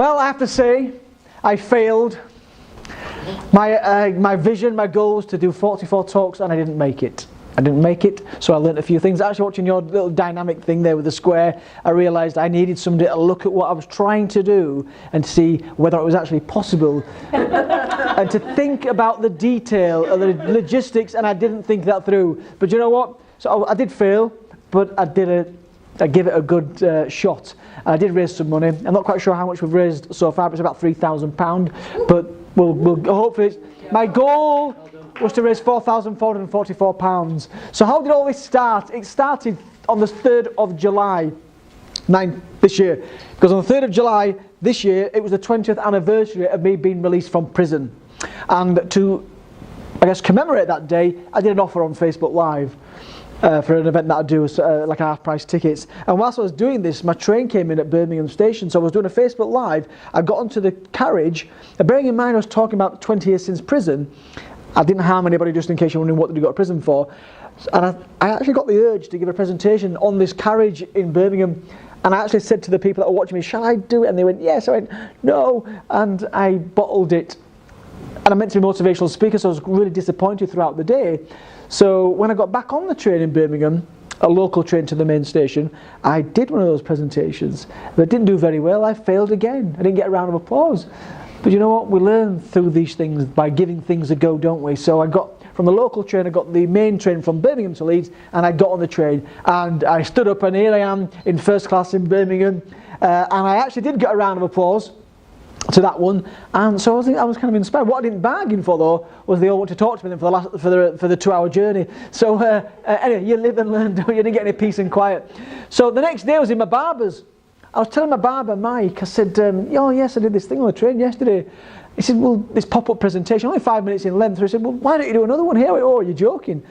Well, I have to say, I failed. My vision, my goal was to do 44 talks, and I didn't make it. So I learned a few things. Actually, watching your little dynamic thing there with the square, I realised I needed somebody to look at what I was trying to do and to see whether it was actually possible and to think about the detail of the logistics, and I didn't think that through. But you know what? So I did fail, but I gave it a good shot. I did raise some money. I'm not quite sure how much we've raised so far, but it's about £3,000. But we'll hopefully. My goal was to raise £4,444. So how did all this start? It started on the 3rd of July this year. Because on the 3rd of July this year, it was the 20th anniversary of me being released from prison. And to, I guess, commemorate that day, I did an offer on Facebook Live. For an event that I do, like half-price tickets. And whilst I was doing this, my train came in at Birmingham Station, so I was doing a Facebook Live. I got onto the carriage, and bearing in mind I was talking about 20 years since prison. I didn't harm anybody, just in case you're wondering what did you go to prison for. And I actually got the urge to give a presentation on this carriage in Birmingham. And I actually said to the people that were watching me, shall I do it? And they went, yes. I went, no. And I bottled it. And I meant to be a motivational speaker, so I was really disappointed throughout the day. So when I got back on the train in Birmingham, a local train to the main station, I did one of those presentations. But I didn't do very well. I failed again. I didn't get a round of applause. But you know what? We learn through these things by giving things a go, don't we? So I got, from the local train, I got the main train from Birmingham to Leeds, and I got on the train. And I stood up, and here I am in first class in Birmingham. And I actually did get a round of applause to that one, and so I was kind of inspired. What I didn't bargain for though was they all want to talk to me for the 2-hour journey. So anyway, you live and learn, don't you? You didn't get any peace and quiet. So the next day I was in my barber's. I was telling my barber Mike, I said, oh yes, I did this thing on the train yesterday. He said, well, this pop-up presentation, only 5 minutes in length. So he said, well, why don't you do another one here? I went, oh, you're joking.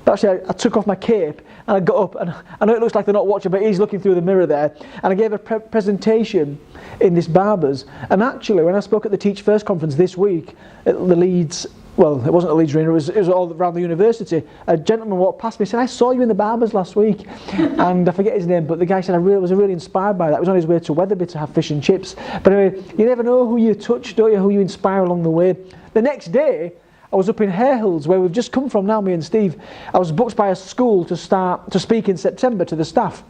But actually, I took off my cape and I got up, and I know it looks like they're not watching, but he's looking through the mirror there. And I gave a presentation in this barber's. And actually, when I spoke at the Teach First conference this week at the Leeds, well, it wasn't the Leeds Arena, it was all around the university, a gentleman walked past me and said, I saw you in the barber's last week. And I forget his name, but the guy said, I was really inspired by that. He was on his way to Wetherby to have fish and chips. But anyway, you never know who you touch, don't you, who you inspire along the way. The next day, I was up in Hare Hills, where we've just come from now, me and Steve. I was booked by a school to speak in September to the staff.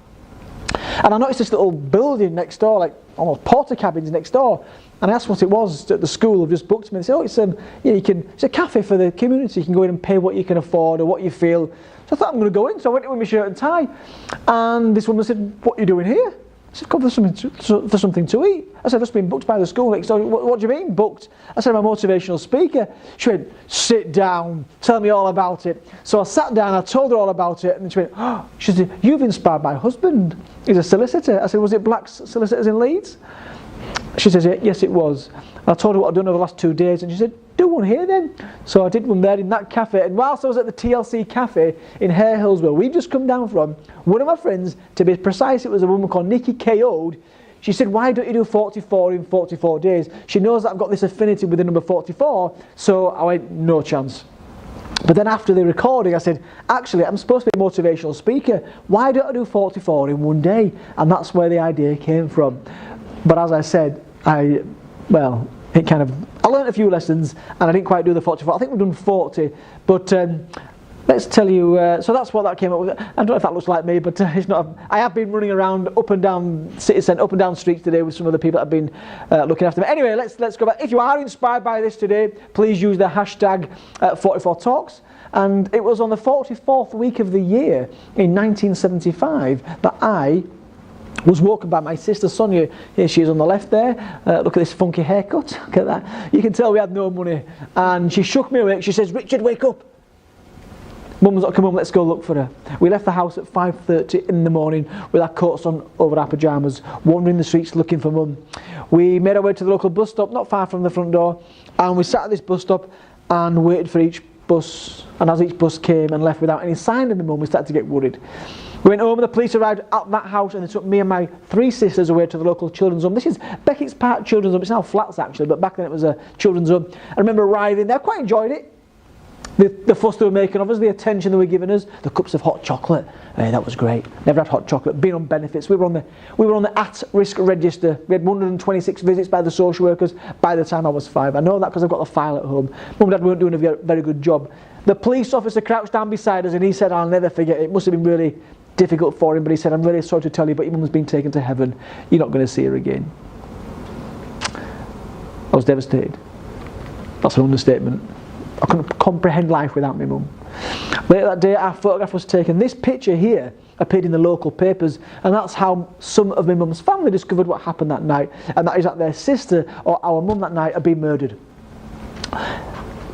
And I noticed this little building next door, like almost porter cabins next door. And I asked what it was at the school. Have just booked me. They said, oh, it's a cafe for the community. You can go in and pay what you can afford or what you feel. So I thought, I'm going to go in. So I went in with my shirt and tie. And this woman said, what are you doing here? I said, come for something to eat. I said, I've just been booked by the school next door. What do you mean, booked? I said, I'm a motivational speaker. She went, sit down, tell me all about it. So I sat down, I told her all about it, and she went, oh, she said, you've inspired my husband. He's a solicitor. I said, was it Black Solicitors in Leeds? She says, yes, it was. And I told her what I'd done over the last 2 days, and she said, do one here then. So I did one there in that cafe, and whilst I was at the TLC cafe in Hare Hills, where we've just come down from, one of my friends, to be precise, it was a woman called Nikki KO'd, she said, why don't you do 44 in 44 days? She knows that I've got this affinity with the number 44, so I went, no chance. But then after the recording, I said, actually, I'm supposed to be a motivational speaker. Why don't I do 44 in one day? And that's where the idea came from. But as I said, I learned a few lessons, and I didn't quite do the 44. I think we've done 40, but let's tell you, so that's what that came up with. I don't know if that looks like me, but it's not. I have been running around up and down city centre, up and down streets today with some of the people that have been looking after me. Anyway, let's go back. If you are inspired by this today, please use the hashtag 44talks. And it was on the 44th week of the year in 1975 that I was woken by my sister Sonia. Here she is on the left there. Look at this funky haircut. Look at that. You can tell we had no money. And she shook me awake. She says, Richard, wake up. Mum's not come home, let's go look for her. We left the house at 5:30 in the morning with our coats on over our pyjamas, wandering the streets looking for Mum. We made our way to the local bus stop, not far from the front door, and we sat at this bus stop and waited for each bus. And as each bus came and left without any sign of the Mum, we started to get worried. We went home and the police arrived at that house, and they took me and my 3 sisters away to the local children's home. This is Beckett's Park Children's Home. It's now flats actually, but back then it was a children's home. I remember arriving there, quite enjoyed it. The fuss they were making of us, the attention they were giving us, the cups of hot chocolate. That was great. Never had hot chocolate. Being on benefits, we were on the at-risk register. We had 126 visits by the social workers by the time I was 5. I know that because I've got the file at home. Mum and Dad weren't doing a very good job. The police officer crouched down beside us and he said, "I'll never forget it. It must have been really difficult for him, but he said, I'm really sorry to tell you, but your mum's been taken to heaven. You're not going to see her again." I was devastated. That's an understatement. I couldn't comprehend life without my mum. Later that day, our photograph was taken. This picture here appeared in the local papers, and that's how some of my mum's family discovered what happened that night, and that is that their sister, or our mum that night, had been murdered.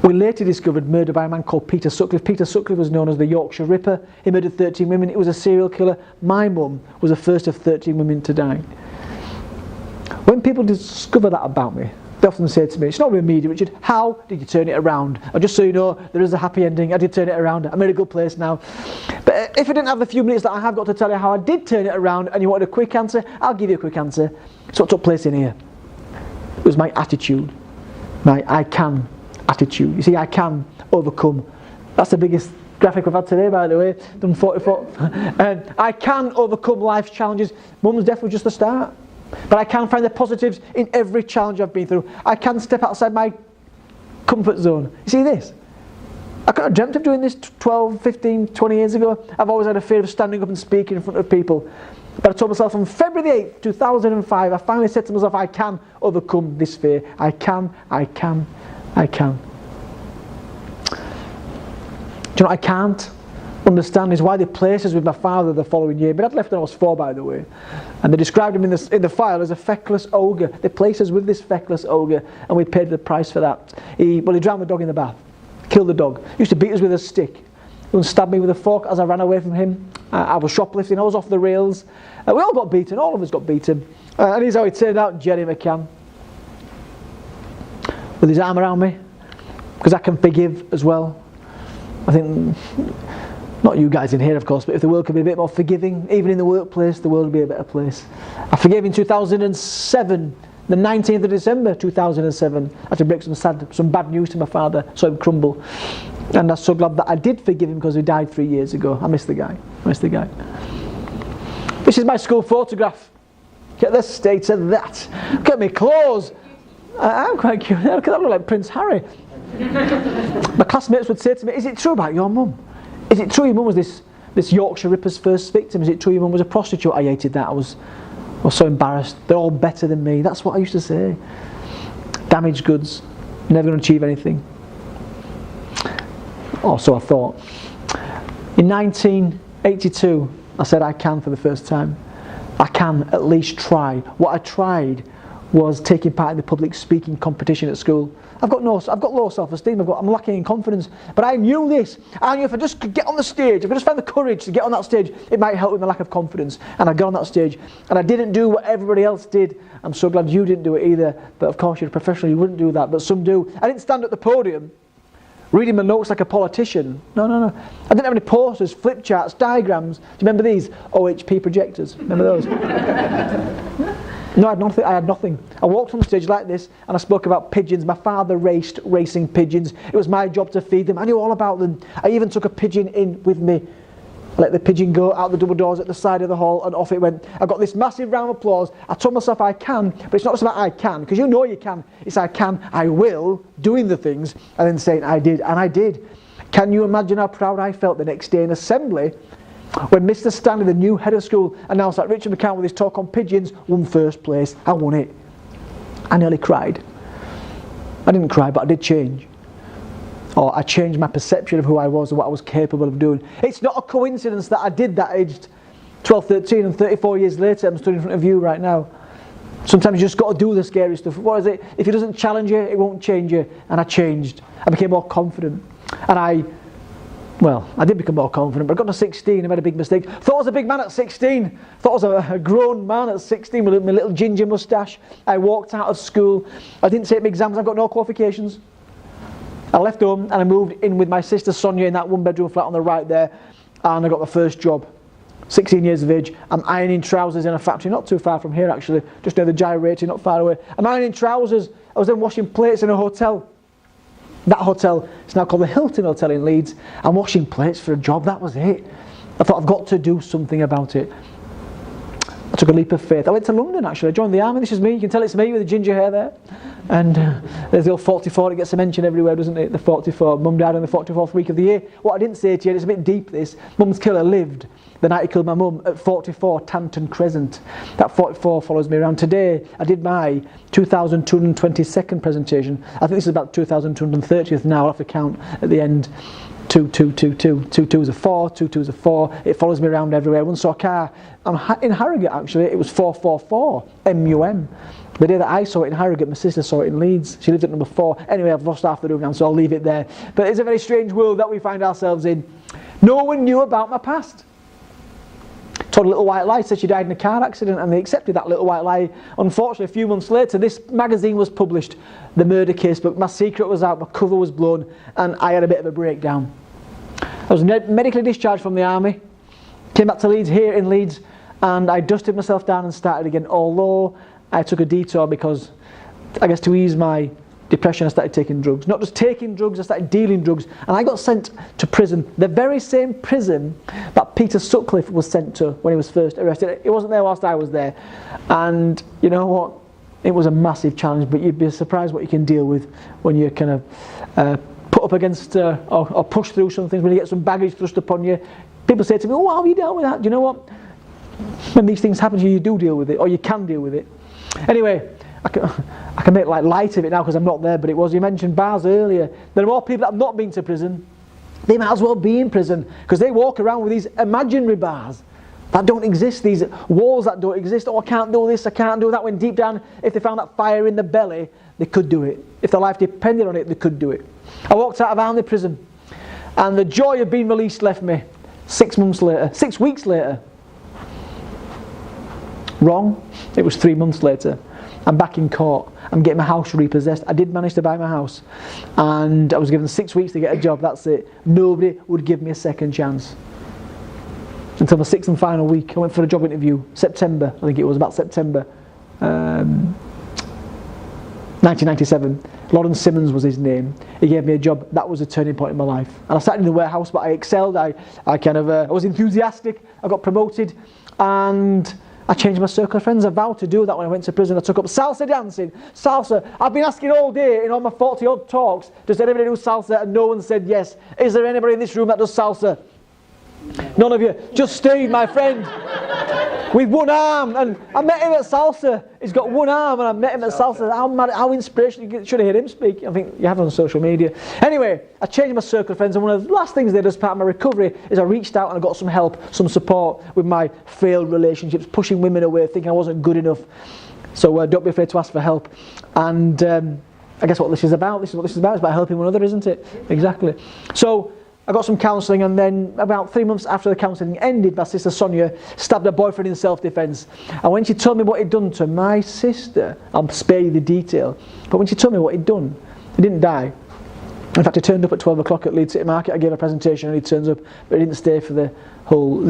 We later discovered murder by a man called Peter Sutcliffe. Peter Sutcliffe was known as the Yorkshire Ripper. He murdered 13 women. He was a serial killer. My mum was the first of 13 women to die. When people discover that about me, they often say to me, "It's not really media, Richard. How did you turn it around?" And just so you know, there is a happy ending. I did turn it around. I'm in a good place now. But if I didn't have the few minutes that I have got to tell you how I did turn it around, and you wanted a quick answer, I'll give you a quick answer. It's what took place in here. It was my attitude. My I can attitude. You see, I can overcome. That's the biggest graphic we've had today, by the way. Done 44. And I can overcome life's challenges. Mum's death was just the start. But I can find the positives in every challenge I've been through. I can step outside my comfort zone. You see this? I could have dreamt of doing this 12, 15, 20 years ago. I've always had a fear of standing up and speaking in front of people. But I told myself on February the 8th, 2005, I finally said to myself, I can overcome this fear. I can. Do you know what I can't understand is why they placed us with my father the following year. My dad left when I was 4, by the way, and they described him in the file as a feckless ogre. They placed us with this feckless ogre, and we paid the price for that. He drowned the dog in the bath, killed the dog. He used to beat us with a stick. He would stab me with a fork as I ran away from him. I was shoplifting. I was off the rails. We all got beaten. All of us got beaten. And here's how it turned out. Jerry McCann, with his arm around me, because I can forgive as well. I think, not you guys in here of course, but if the world could be a bit more forgiving, even in the workplace, the world would be a better place. I forgave in 2007, the 19th of December 2007. I had to break some bad news to my father, saw him crumble. And I'm so glad that I did forgive him because he died 3 years ago. I miss the guy. This is my school photograph. Get the state of that. Look at me clothes. I'm quite cute. Look at that, I look like Prince Harry. My classmates would say to me, "Is it true about your mum? Is it true your mum was this Yorkshire Ripper's first victim? Is it true your mum was a prostitute?" I hated that. I was so embarrassed. They're all better than me. That's what I used to say. Damaged goods. Never going to achieve anything. Or so I thought. In 1982, I said I can for the first time. I can at least try. What I tried was taking part in the public speaking competition at school. I've got low self-esteem, I'm lacking in confidence, but I knew this. I knew if I just could get on the stage, if I just find the courage to get on that stage, it might help with my lack of confidence. And I got on that stage, and I didn't do what everybody else did. I'm so glad you didn't do it either, but of course you're a professional, you wouldn't do that, but some do. I didn't stand at the podium reading my notes like a politician. No. I didn't have any posters, flip charts, diagrams. Do you remember these? OHP projectors. Remember those? No, I had nothing. I walked on stage like this and I spoke about pigeons. My father raced racing pigeons. It was my job to feed them. I knew all about them. I even took a pigeon in with me. I let the pigeon go out the double doors at the side of the hall and off it went. I got this massive round of applause. I told myself I can, but it's not just about I can, because you know you can. It's I can, I will, doing the things, and then saying I did, and I did. Can you imagine how proud I felt the next day in assembly when Mr. Stanley, the new head of school, announced that Richard McCann with his talk on pigeons won first place. I won it. I nearly cried. I didn't cry, but I did change. Or I changed my perception of who I was and what I was capable of doing. It's not a coincidence that I did that aged 12, 13 and 34 years later. I'm stood in front of you right now. Sometimes you just got to do the scary stuff. What is it? If it doesn't challenge you, it won't change you. And I changed. I became more confident. And I did become more confident, but I got to 16 and made a big mistake. Thought I was a big man at 16. Thought I was a grown man at 16 with my little ginger moustache. I walked out of school. I didn't take my exams. I've got no qualifications. I left home and I moved in with my sister Sonia in that 1-bedroom flat on the right there, and I got my first job. 16 years of age. I'm ironing trousers in a factory not too far from here actually, just near the gyrator, not far away. I'm ironing trousers. I was then washing plates in a hotel. That hotel, it's now called the Hilton Hotel in Leeds. I'm washing plates for a job, that was it. I thought, I've got to do something about it. I took a leap of faith. I went to London actually, I joined the army, this is me, you can tell it's me with the ginger hair there. And there's the old 44, it gets a mention everywhere, doesn't it? The 44, Mum died on the 44th week of the year. What I didn't say to you, it's a bit deep this, Mum's killer lived the night he killed my mum at 44 Tanton Crescent. That 44 follows me around. Today I did my 2222nd presentation. I think this is about 2230th now, I'll have to count at the end. 2222, 22 is a 4, 22 is a 4. It follows me around everywhere. I once saw a car in Harrogate actually, it was 444, MUM. The day that I saw it in Harrogate, my sister saw it in Leeds. She lived at number 4. Anyway, I've lost half the room now, so I'll leave it there. But it's a very strange world that we find ourselves in. No one knew about my past. Told a little white lie, said she died in a car accident, and they accepted that little white lie. Unfortunately, a few months later, this magazine was published, the murder case book. My secret was out, my cover was blown, and I had a bit of a breakdown. I was medically discharged from the army, came back to Leeds, here in Leeds, and I dusted myself down and started again, although I took a detour because, I guess to ease my depression, I started taking drugs. Not just taking drugs, I started dealing drugs, and I got sent to prison, the very same prison that Peter Sutcliffe was sent to when he was first arrested. He wasn't there whilst I was there, and you know what, it was a massive challenge, but you'd be surprised what you can deal with when you kind of put up against or push through some things, when you get some baggage thrust upon you. People say to me, oh, how have you dealt with that? Do you know what, when these things happen to you, you do deal with it, or you can deal with it. Anyway, I can make like light of it now because I'm not there, but it was, you mentioned bars earlier. There are more people that have not been to prison. They might as well be in prison because they walk around with these imaginary bars that don't exist, these walls that don't exist. Oh, I can't do this, I can't do that, when deep down, if they found that fire in the belly, they could do it. If their life depended on it, they could do it. I walked out of Army prison and the joy of being released left me 6 weeks later. Wrong, it was 3 months later. I'm back in court, I'm getting my house repossessed. I did manage to buy my house, and I was given 6 weeks to get a job, that's it. Nobody would give me a second chance. Until the 6th and final week, I went for a job interview, September, I think it was, about September 1997. Lawrence Simmons was his name. He gave me a job. That was a turning point in my life. And I started in the warehouse, but I excelled. I was enthusiastic. I got promoted, and I changed my circle of friends. I vowed to do that when I went to prison. I took up salsa dancing. Salsa. I've been asking all day in all my 40-odd talks, does anybody do salsa? And no one said yes. Is there anybody in this room that does salsa? None of you. Just Steve, my friend, with one arm. And I met him at salsa. He's got one arm, and I met him at salsa. How inspirational. You should have heard him speak. I think you have on social media. Anyway, I changed my circle of friends, and one of the last things I did as part of my recovery is I reached out and I got some help, some support with my failed relationships, pushing women away, thinking I wasn't good enough. So don't be afraid to ask for help. And I guess what this is about. This is what this is about. It's about helping one another, isn't it? Exactly. So I got some counselling, and then about 3 months after the counselling ended, my sister Sonia stabbed her boyfriend in self-defence. And when she told me what he'd done to my sister, I'll spare you the detail, but when she told me what he'd done, he didn't die. In fact, he turned up at 12 o'clock at Leeds City Market. I gave a presentation and he turns up, but he didn't stay for the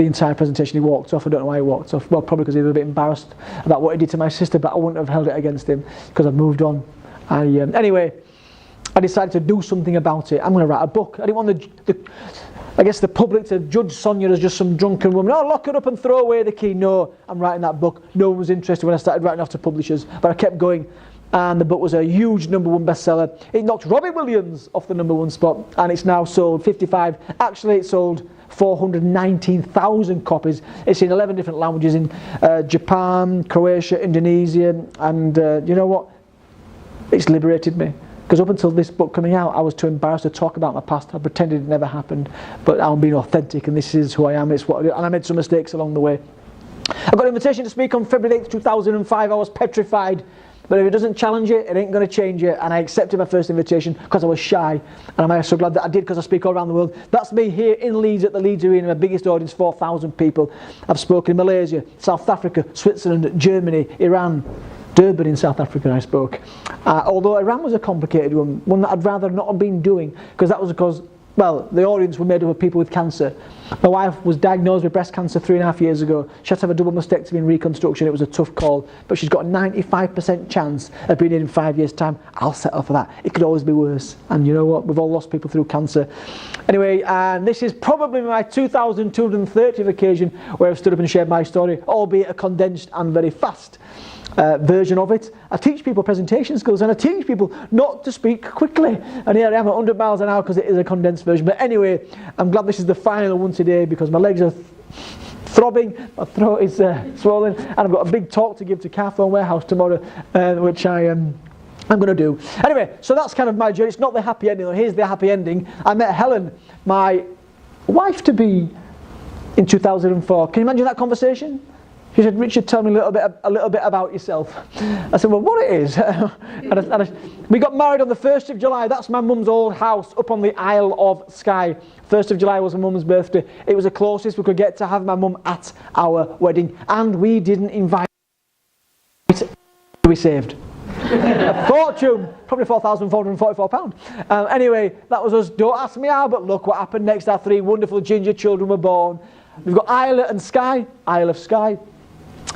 entire presentation. He walked off. I don't know why he walked off. Well, probably because he was a bit embarrassed about what he did to my sister, but I wouldn't have held it against him because I've moved on. Anyway, I decided to do something about it. I'm going to write a book. I didn't want the public to judge Sonia as just some drunken woman. Oh, lock her up and throw away the key. No, I'm writing that book. No one was interested when I started writing off to publishers, but I kept going. And the book was a huge #1 bestseller. It knocked Robbie Williams off the #1 spot, and it's now sold 55. Actually, it sold 419,000 copies. It's in 11 different languages in Japan, Croatia, Indonesia, and you know what? It's liberated me. Because up until this book coming out, I was too embarrassed to talk about my past. I pretended it never happened, but I'm being authentic, and this is who I am. It's what I do. And I made some mistakes along the way. I got an invitation to speak on February 8th, 2005. I was petrified. But if it doesn't challenge it, it ain't going to change it. And I accepted my first invitation because I was shy. And I'm so glad that I did, because I speak all around the world. That's me here in Leeds at the Leeds Arena, my biggest audience, 4,000 people. I've spoken in Malaysia, South Africa, Switzerland, Germany, Iran, Durban in South Africa I spoke. Although Iran was a complicated one that I'd rather not have been doing, because that was because, well, the audience were made up of people with cancer. My wife was diagnosed with breast cancer 3.5 years ago. She had to have a double mastectomy and reconstruction. It was a tough call, but she's got a 95% chance of being in 5 years' time. I'll settle for that. It could always be worse. And you know what? We've all lost people through cancer. Anyway, and this is probably my 2,230th occasion where I've stood up and shared my story, albeit a condensed and very fast version of it. I teach people presentation skills, and I teach people not to speak quickly, and here I am at 100 miles an hour because it is a condensed version. But anyway, I'm glad this is the final one today because my legs are throbbing, my throat is swollen, and I've got a big talk to give to Carphone Warehouse tomorrow, which I'm going to do. Anyway, so that's kind of my journey. It's not the happy ending. Here's the happy ending. I met Helen, my wife-to-be, in 2004. Can you imagine that conversation? She said, "Richard, tell me a little bit about yourself." I said, "Well, what it is." We got married on the 1st of July. That's my mum's old house up on the Isle of Skye. 1st of July was my mum's birthday. It was the closest we could get to have my mum at our wedding. And we didn't invite. We saved a fortune, probably £4,444. Anyway, that was us. Don't ask me how, but look what happened next. Our 3 wonderful ginger children were born. We've got Isle and Skye, Isle of Skye.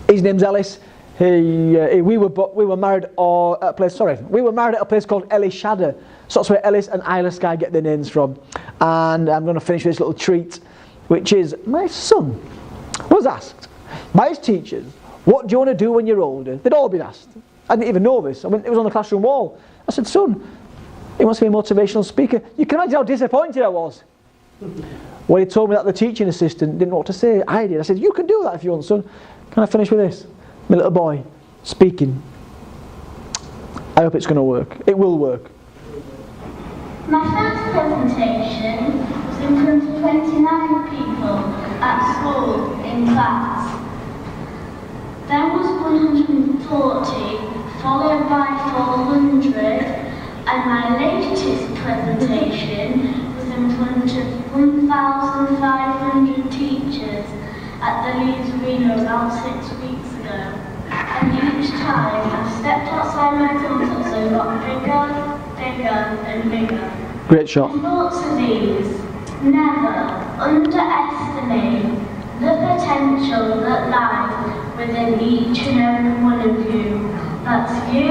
His name's Ellis. We were married at a place. We were married at a place called Elishadder. So that's where Ellis and Isle of Skye get their names from. And I'm going to finish with this little treat, which is my son was asked by his teachers, "What do you want to do when you're older?" They'd all been asked. I didn't even know this. It was on the classroom wall. I said, "Son, he wants to be a motivational speaker." You can imagine how disappointed I was. When he told me that the teaching assistant didn't know what to say, I did. I said, "You can do that if you want, son." Can I finish with this? My little boy speaking. I hope it's going to work. It will work. My first presentation was in front of 29 people at school in class. Then was 140, followed by 400, and my latest presentation was in front of 1,500 teachers at the Leeds Arena about 6 weeks ago. And each time I've stepped outside my comfort zone, got bigger and bigger. Great shot. The thoughts of these: never underestimate the potential that lies within each and every one of you. That's you,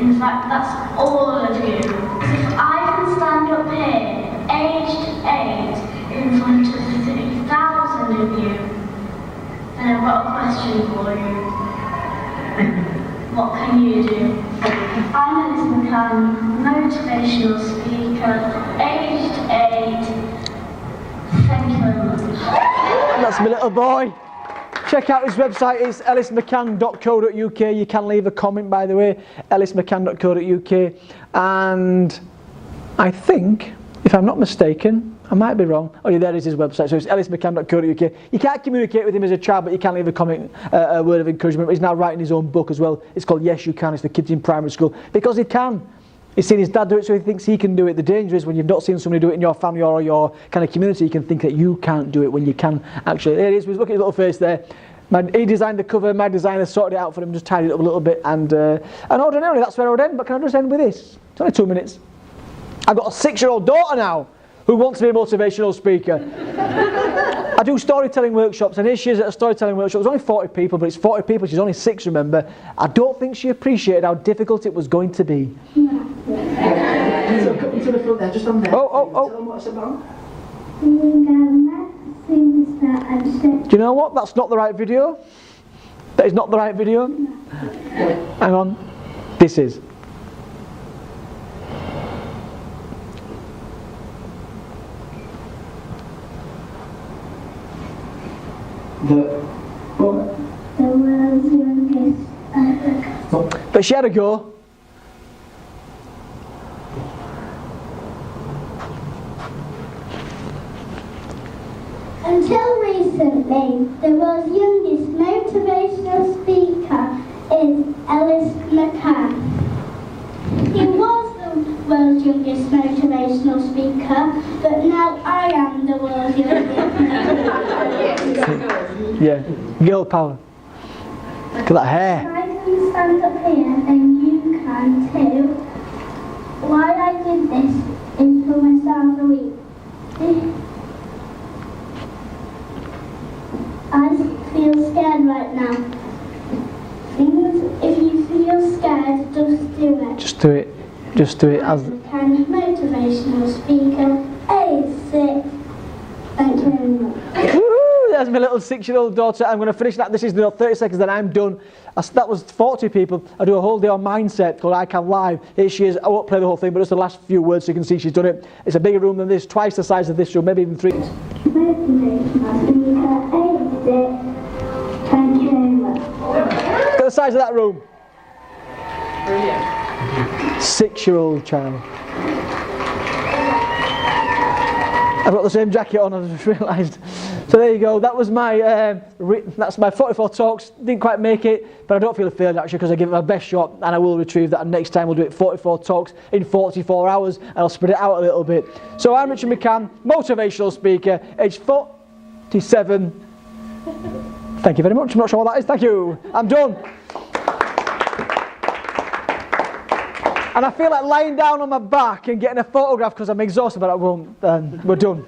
in fact that's all of you. If I can stand up here, aged 8, in front of 3,000 of you, then I've got a question for you. What can you do? I'm Nidd McCann, motivational speaker, aged 8. Thank you very much. That's my little boy. Check out his website, it's ellismccann.co.uk. You can leave a comment, by the way, ellismccann.co.uk. And I think, if I'm not mistaken, I might be wrong. Oh yeah, there is his website, so it's ellismccann.co.uk. You can't communicate with him as a child, but you can leave a comment, a word of encouragement. He's now writing his own book as well. It's called Yes You Can. It's for kids in primary school, because he can. He's seen his dad do it, so he thinks he can do it. The danger is when you've not seen somebody do it in your family or your kind of community, you can think that you can't do it when you can actually. There it is. Look at his little face there. He designed the cover. My designer sorted it out for him, just tidied it up a little bit, and ordinarily that's where I would end. But can I just end with this? It's only 2 minutes. I've got a 6-year-old daughter now who wants to be a motivational speaker. I do storytelling workshops, and here she is at a storytelling workshop. There's only 40 people, but it's 40 people. She's only 6, remember. I don't think she appreciated how difficult it was going to be. So come to the front there, just on there. Oh. Tell them what it's about. Do you know what? That's not the right video. That is not the right video. Hang on. This is. The world's youngest. But she had a go. Until recently, the world's youngest motivational speaker is Ellis McCann. He was the world's youngest motivational speaker, but now I am the world's youngest motivational speaker. Yeah, girl power. Look at that hair. If I can stand up here, then you can too. Why I did this is for my stars a week. I feel scared right now. If you feel scared, just do it. Just do it. Just do it. As I'm a kind of motivational speaker, age 6. Thank you very much. Woohoo! There's my little 6-year-old daughter. I'm going to finish that. This is the 30 seconds, then I'm done. That was 40 people. I do a whole day on mindset called I Can Live. Here she is. I won't play the whole thing, but just the last few words so you can see she's done it. It's a bigger room than this, twice the size of this room, maybe even 3. Motivational speaker, age 6. Thank you very much. Look at the size of that room. Brilliant. 6-year-old child. I've got the same jacket on, I just realised. So there you go, that was my, that's my 44 talks. Didn't quite make it, but I don't feel failed actually because I give it my best shot and I will retrieve that, and next time we'll do it 44 talks in 44 hours and I'll spread it out a little bit. So I'm Richard McCann, motivational speaker, age 47. Thank you very much, I'm not sure what that is, thank you. I'm done. And I feel like lying down on my back and getting a photograph because I'm exhausted, but I won't. We're done.